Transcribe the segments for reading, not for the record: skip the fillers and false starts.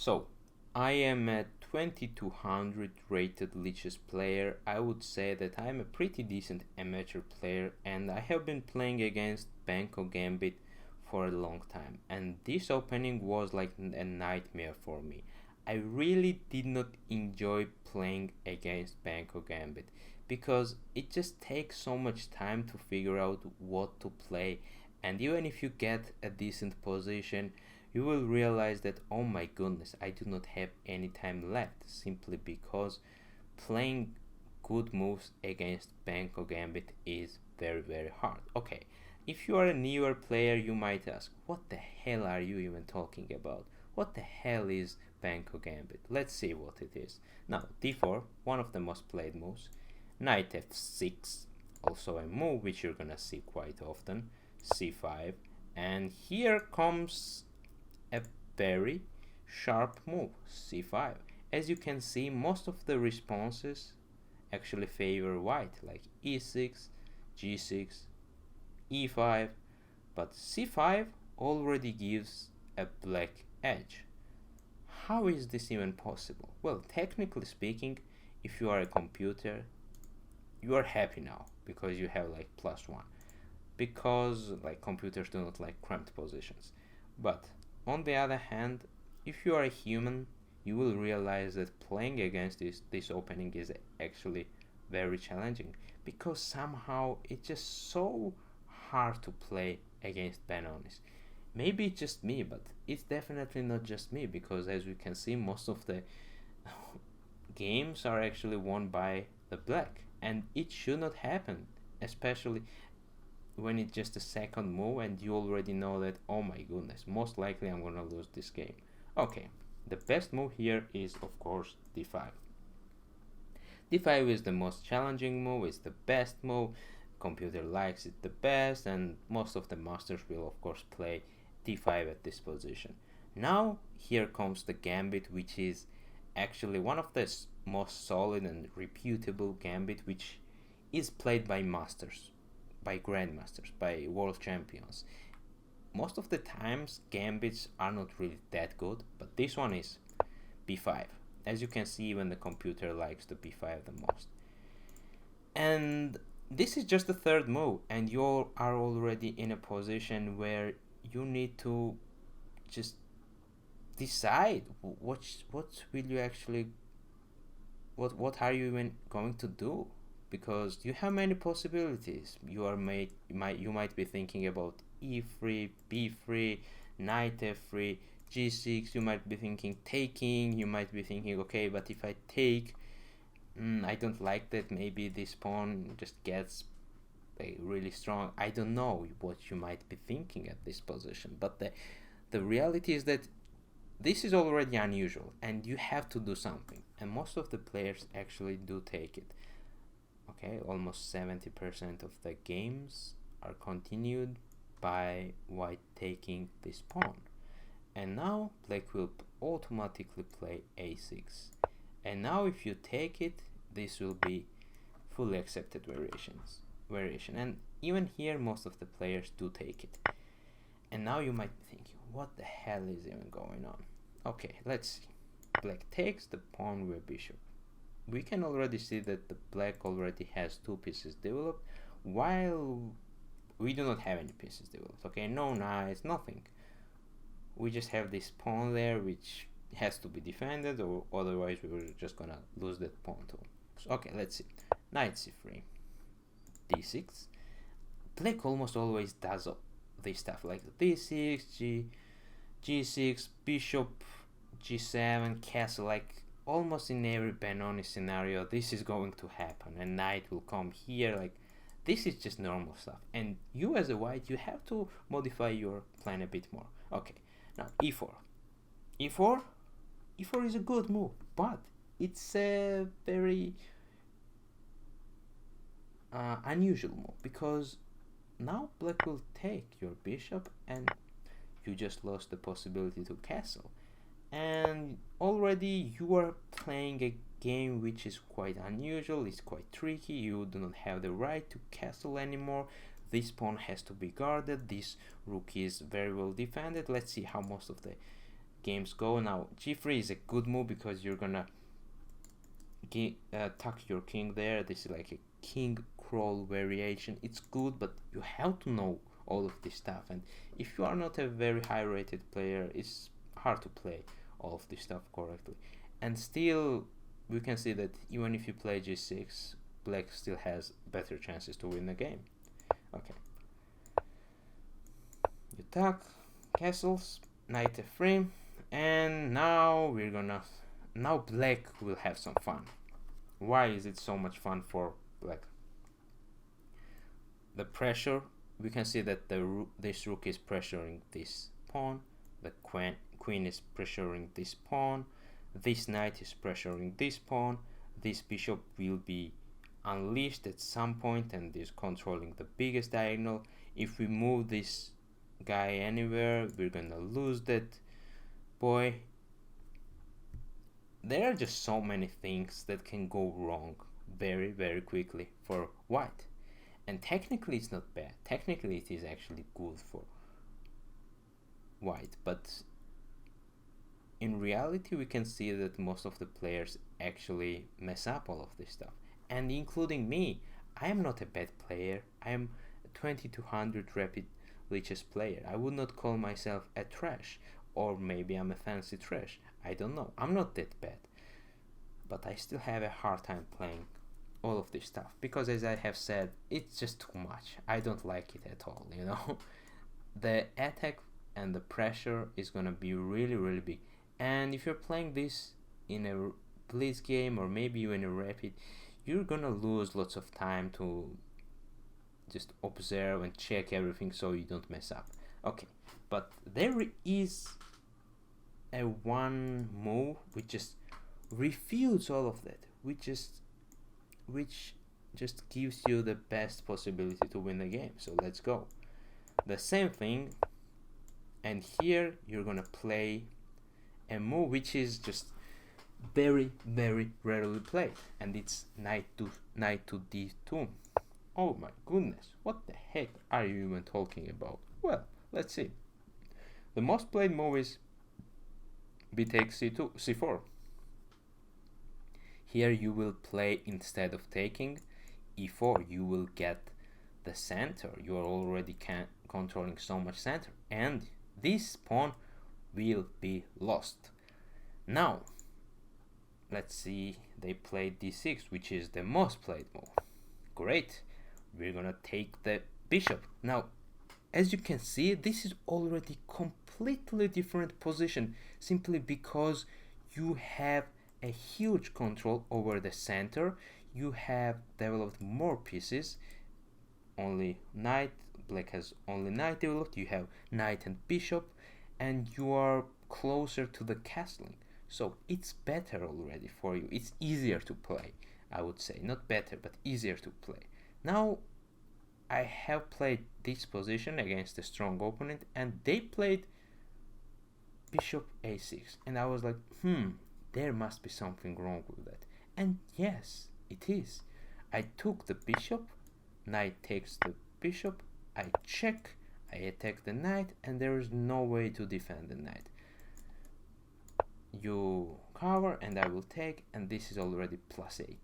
So, I am a 2200 rated Lichess player. I would say that I'm a pretty decent amateur player, and I have been playing against Benko Gambit for a long time, and this opening was like a nightmare for me. I really did not enjoy playing against Benko Gambit because it just takes so much time to figure out what to play, and even if you get a decent position, you will realize that, oh my goodness, I do not have any time left, simply because playing good moves against Benko Gambit is very hard. Okay, if you are a newer player, you might ask, what the hell are you even talking about? What the hell is Benko Gambit? Let's see what it is. Now, d4, one of the most played moves. Knight f6, also a move which you're gonna see quite often. c5, and here comes a very sharp move, c5. As you can see, most of the responses actually favor white, like e6, g6, e5, but c5 already gives a black edge. How is this even possible? Well, technically speaking, if you are a computer, you are happy now because you have like +1, because like computers do not like cramped positions. But on the other hand, if you are a human, you will realize that playing against this opening is actually very challenging, because somehow it's just so hard to play against Benonis. Maybe it's just me, but it's definitely not just me, because as we can see, most of the games are actually won by the black, and it should not happen, especially when it's just a second move and you already know that, oh my goodness, most likely I'm gonna lose this game. Okay, the best move here is of course d5. d5 is the most challenging move, it's the best move, computer likes it the best, and most of the masters will of course play d5 at this position. Now here comes the gambit, which is actually one of the most solid and reputable gambit, which is played by masters, by grandmasters, by world champions. Most of the times gambits are not really that good, but this one is b5. As you can see, even the computer likes the b5 the most. And this is just the third move, and you are already in a position where you need to just decide what will you actually, what are you even going to do, because you have many possibilities. You might be thinking about e3, b3, knight f3, g6. You might be thinking taking. You might be thinking, okay, but if I take, I don't like that. Maybe this pawn just gets really strong. I don't know what you might be thinking at this position, but the reality is that this is already unusual, and you have to do something. And most of the players actually do take it. Okay, almost 70% of the games are continued by white taking this pawn. And now black will automatically play a6. And now if you take it, this will be fully accepted variation. And even here, most of the players do take it. And now you might be thinking, what the hell is even going on? Okay, let's see. Black takes the pawn with bishop. We can already see that the black already has 2 pieces developed, while we do not have any pieces developed. Okay, no knights, nothing. We just have this pawn there, which has to be defended, or otherwise we were just gonna lose that pawn too. So, okay, let's see. Knight c3, d6. Black almost always does this stuff, like d6, g6, bishop, g7, castle. Like almost in every Benoni scenario, this is going to happen, and knight will come here. Like, this is just normal stuff, and you as a white, you have to modify your plan a bit more. Okay, now e4. e4 is a good move, but it's a very unusual move, because now black will take your bishop, and you just lost the possibility to castle. And already you are playing a game which is quite unusual, it's quite tricky. You do not have the right to castle anymore. This pawn has to be guarded, this rook is very well defended. Let's see how most of the games go. Now g3 is a good move because you're gonna tuck your king there. This is like a king crawl variation. It's good, but you have to know all of this stuff, and if you are not a very high rated player, it's hard to play all of this stuff correctly. And still we can see that even if you play g6, black still has better chances to win the game. Okay, you tuck, castles, knight f3, and now black will have some fun. Why is it so much fun for black? The pressure, we can see that this rook is pressuring this pawn, the queen is pressuring this pawn, this knight is pressuring this pawn, this bishop will be unleashed at some point and is controlling the biggest diagonal. If we move this guy anywhere, we're gonna lose that boy. There are just so many things that can go wrong very, very quickly for white. And technically it's not bad. Technically it is actually good for white, but in reality we can see that most of the players actually mess up all of this stuff, and including me. I am not a bad player. I am a 2200 rapid lichess player. I would not call myself a trash, or maybe I'm a fancy trash. I don't know. I'm not that bad, but I still have a hard time playing all of this stuff because, as I have said, it's just too much. I don't like it at all, you know. The attack and the pressure is gonna be really, really big. And if you're playing this in a blitz game or maybe you in a rapid, you're gonna lose lots of time to just observe and check everything so you don't mess up. Okay, but there is a one move which just refutes all of that, which just gives you the best possibility to win the game. So let's go. The same thing, and here you're gonna play a move which is just very, very rarely played, and it's knight to d2. Oh my goodness, what the heck are you even talking about? Well, let's see. The most played move is b takes c4. Here you will play, instead of taking e4, you will get the center. You are already controlling so much center, and this pawn will be lost. Now let's see, they played d6, which is the most played move. Great, we're gonna take the bishop. Now, as you can see, this is already completely different position, simply because you have a huge control over the center. You have developed more pieces. Only knight, black has only knight developed. You have knight and bishop, and you are closer to the castling. So it's better already for you. It's easier to play, I would say. Not better, but easier to play. Now, I have played this position against a strong opponent, and they played bishop a6, and I was like, there must be something wrong with that. And yes, it is. I took the bishop, knight takes the bishop, I check, I attack the knight, and there is no way to defend the knight. You cover, and I will take, and this is already +8.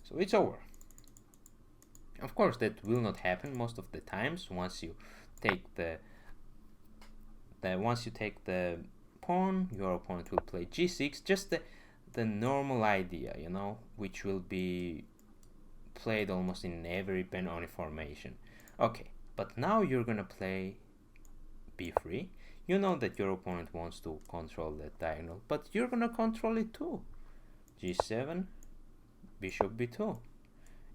So it's over. Of course, that will not happen most of the times. Once you take the pawn, your opponent will play g6. Just the normal idea, you know, which will be played almost in every Benoni formation. Okay, but now you're gonna play b3. You know that your opponent wants to control that diagonal, but you're gonna control it too. g7, bishop b2.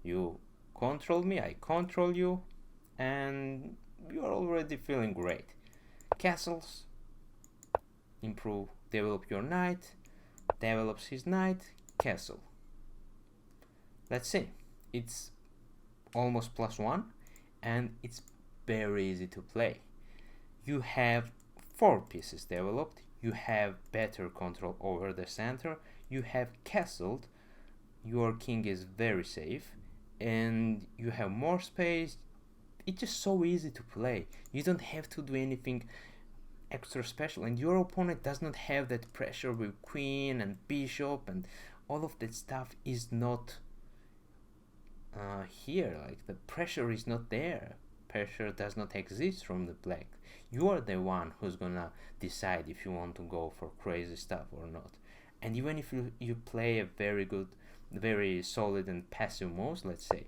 You control me, I control you, and you're already feeling great. Castles, improve, develop your knight, develops his knight, castle. Let's see, it's almost +1, and it's very easy to play. You have 4 pieces developed, you have better control over the center, you have castled, your king is very safe, and you have more space. It's just so easy to play. You don't have to do anything extra special, and your opponent does not have that pressure with queen and bishop, and all of that stuff is not here. Like, the pressure is not there. Pressure does not exist from the black. You are the one who's gonna decide if you want to go for crazy stuff or not. And even if you play a very good, very solid and passive moves, let's say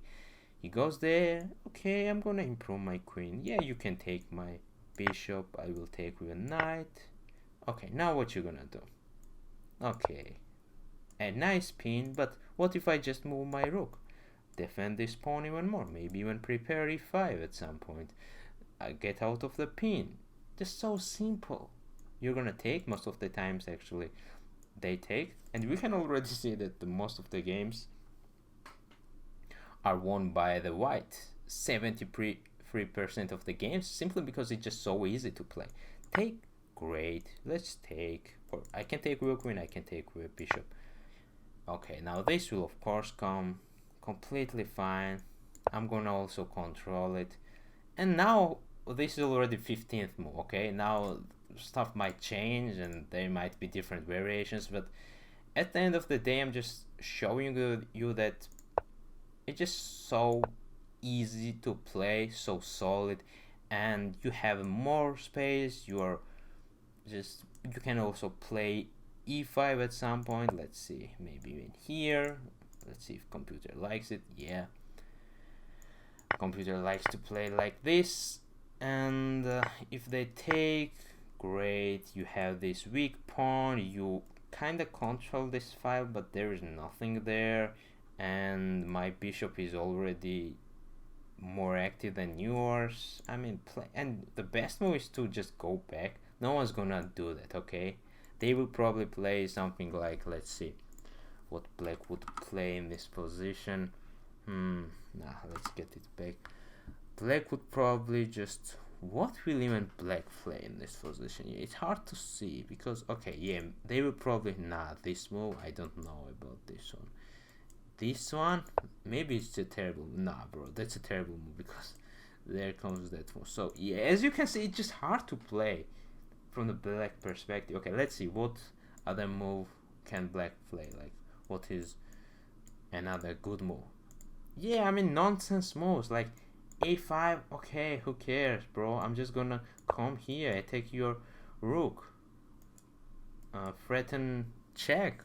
he goes there, okay, I'm gonna improve my queen. Yeah, you can take my bishop, I will take with a knight. Okay, now what you gonna do? Okay, a nice pin, but what if I just move my rook? Defend this pawn even more, maybe even prepare e5 at some point. I get out of the pin. Just so simple. You're gonna take most of the times, actually they take, and we can already see that the most of the games are won by the white. 73% of the games, simply because it's just so easy to play. Take, great, let's take, or I can take with queen, I can take with bishop. Okay, now this will of course come completely fine. I'm gonna also control it, and now this is already 15th move. Okay, now stuff might change and there might be different variations, but at the end of the day I'm just showing you that it's just so easy to play, so solid, and you have more space. You can also play e5 at some point. Let's see, maybe in here. Let's see if computer likes it. Yeah, computer likes to play like this. And if they take, great, you have this weak pawn, you kind of control this file, but there is nothing there, and my bishop is already more active than yours. I mean, and the best move is to just go back. No one's gonna do that, okay? They will probably play something like, let's see what black would play in this position. Nah, let's get it back. Black would probably just, what will even black play in this position? It's hard to see because, okay, yeah, they will probably, nah, this move, I don't know about this one. This one, maybe it's a terrible, nah bro, that's a terrible move because there comes that move. So yeah, as you can see, it's just hard to play from the black perspective. Okay, let's see, what other move can black play? Like, what is another good move? Yeah, I mean, nonsense moves like a5. Okay, who cares, bro? I'm just gonna come here, I take your rook, threaten check,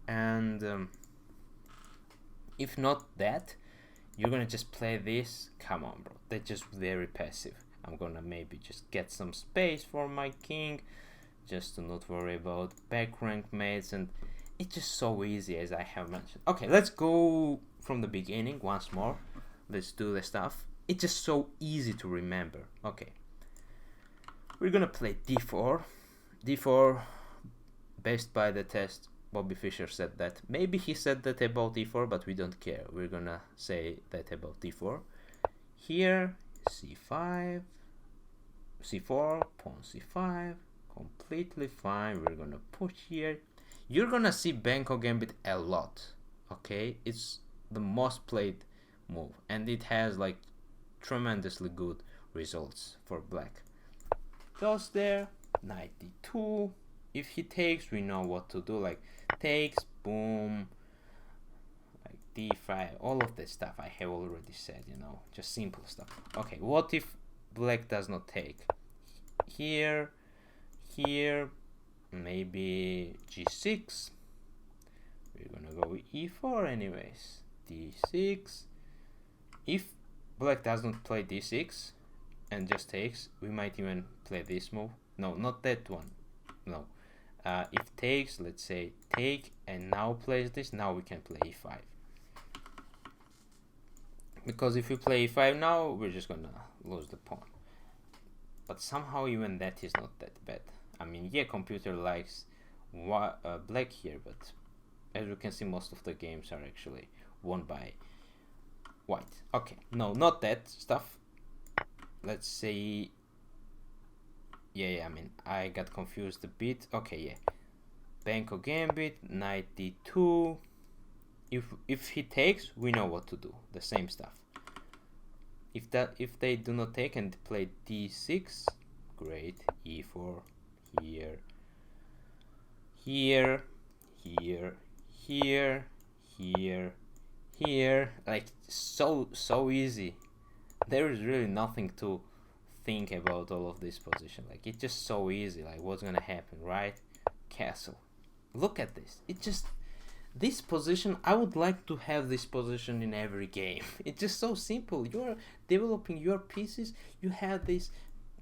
and if not that, you're gonna just play this. Come on, bro, that's just very passive. I'm gonna maybe just get some space for my king, just to not worry about back rank mates, and it's just so easy, as I have mentioned. Okay, let's go from the beginning once more. Let's do the stuff. It's just so easy to remember. Okay, we're gonna play d4. d4, based by the test, Bobby Fischer said that. Maybe he said that about d4, but we don't care. We're gonna say that about d4. Here, c5, c4, pawn c5, completely fine. We're gonna push here. You're gonna see Benko Gambit a lot, okay? It's the most played move, and it has like tremendously good results for black. Goes there, knight d2. If he takes, we know what to do, like takes, boom, like d5, all of this stuff I have already said, you know, just simple stuff. Okay, what if black does not take? Here, maybe g6. We're gonna go with e4 anyways. d6. If black doesn't play d6 and just takes, we might even play this move. No, not that one. No. If takes, let's say take, and now plays this, now we can play e5. Because if we play e5 now, we're just gonna lose the pawn. But somehow even that is not that bad. I mean, yeah, computer likes black here, but as you can see, most of the games are actually won by white. Okay, no, not that stuff. Let's say, yeah, I mean, I got confused a bit. Okay, yeah, Benko Gambit, knight d2. If he takes, we know what to do. The same stuff. If they do not take and play d6, great. e4, here, here, here, here, here, here. Like so easy. There is really nothing to think about all of this position. Like it's just so easy. Like what's gonna happen, right? Castle. Look at this. It just this position. I would like to have this position in every game. It's just so simple. You are developing your pieces. You have this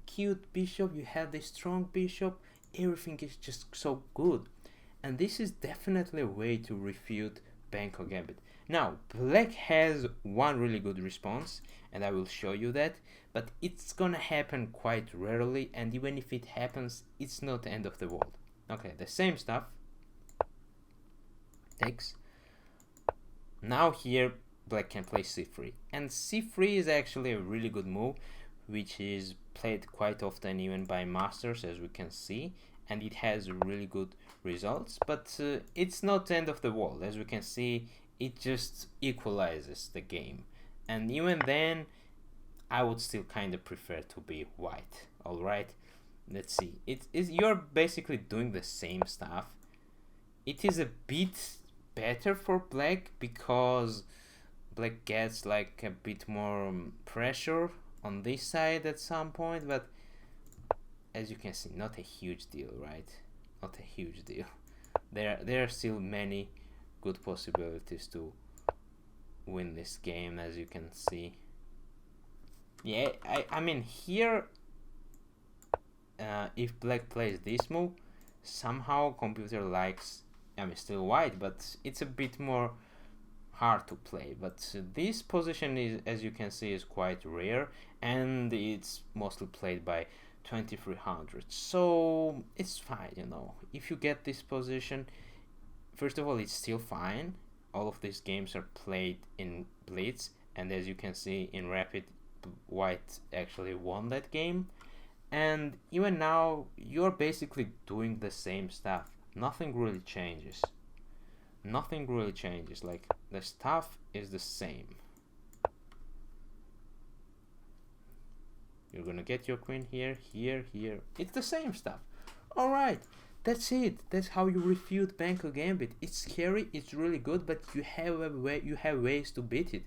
cute bishop. You have this strong bishop. Everything is just so good, and this is definitely a way to refute Benko Gambit. Now, black has one really good response, and I will show you that, but it's gonna happen quite rarely, and even if it happens, it's not the end of the world. Okay, the same stuff. Takes. Now here, black can play c3, and c3 is actually a really good move, which is played quite often even by masters, as we can see, and it has really good results, but it's not the end of the world. As we can see, it just equalizes the game, and even then I would still kind of prefer to be white. All right, let's see. You're basically doing the same stuff. It is a bit better for black because black gets like a bit more pressure on this side at some point, but as you can see, not a huge deal, right? Not a huge deal. There are still many good possibilities to win this game, as you can see. Yeah, I mean here, if black plays this move, somehow computer likes, I mean still white, but it's a bit more hard to play. But this position is, as you can see, is quite rare, and it's mostly played by 2300, so it's fine, you know. If you get this position, first of all, it's still fine. All of these games are played in blitz, and as you can see in rapid, white actually won that game, and even now you're basically doing the same stuff. Nothing really changes. Nothing really changes. Like the stuff is the same. You're gonna get your queen here, here, here. It's the same stuff. All right, that's it. That's how you refute Benko Gambit. It's scary. It's really good, but you have ways to beat it.